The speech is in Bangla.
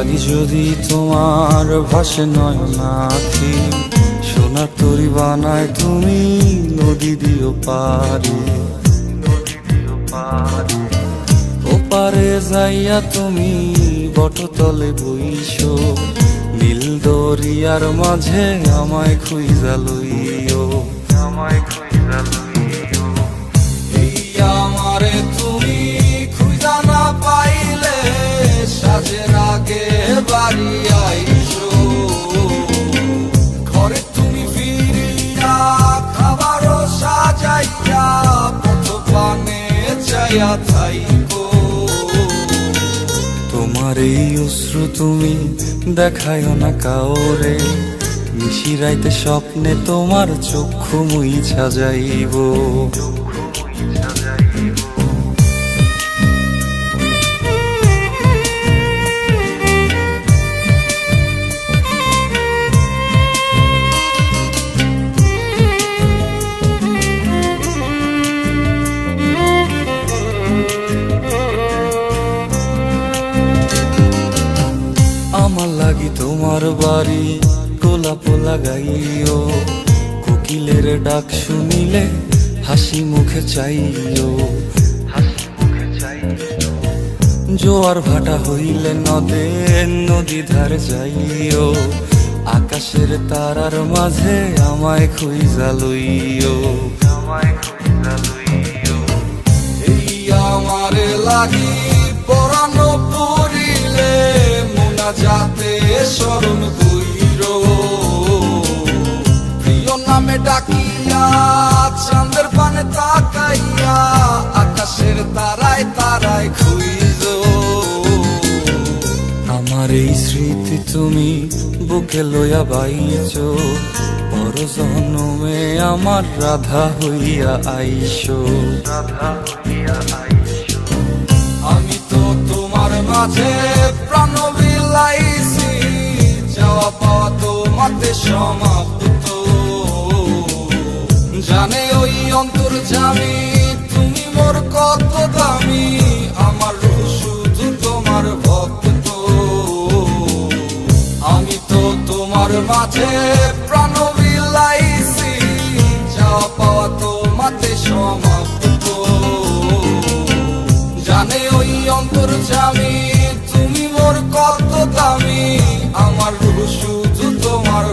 লাগি যদি তোমার ভাসে নয়নাখি, সোনার তরি বানায় তুমি নদী দিও পারে। ওপারে যাইয়া তুমি বটতলে বইসো, নীল দরিয়ার মাঝে আমায় খুঁজা লইও, আমায় খুঁজা লইও। এই আমারে তুমি খুঁজা না পাইলে সাজের আগে বাড়ি আইসো, ঘরে তুমি ফিরিয়া খাবারও সাজাইয়া পথ পানে চাইয়া থাইকো। তোমার এই অশ্রু তুমি দেখায় না কাউরে, নিশিরাইতে স্বপ্নে তোমার চক্ষু মুইছা যাইব। আমার লাগি তোমার বাড়ি গোলাপ লাগাইও, কোকিলের ডাক শুনিলে হাসি মুখে চাইও, জোয়ার ভাটা হইলে নদে নদী ধার যাইও, আকাশের তারার মাঝে আমায় খুঁজা লইও, আমায় খুঁজা লইও। এই আমারে লাগি পরানো পড়িলে যাতে স্মরণ কইরো, প্রিয় নামে ডাকিয়া চাঁদের পানে তাকাইয়া আকাশের তারায় তারায় খুঁজো। আমার এই স্মৃতি তুমি বুকে লইয়া বাইছো, পর জন্মে আমার রাধা হইয়া আইসো, রাধা হইয়া আইসো। আমি তো তোমার মাঝে প্রাণ বিলাইছি, যাওয়া পাওয়া তোমাতে সমাপ্ত। জানে ওই অন্তর্যামী তুমি মোর কত দামি, আমার রূহ শুধু তোমার ভক্ত। আমি তো তোমার মাঝে প্রাণ বিলাইছি, যাওয়া পাওয়া তোমাতে সমাপ্ত। জানে ওই অন্তর্যামী তুমি মোর কত দামি, আমার রূহ শুধু তোমার।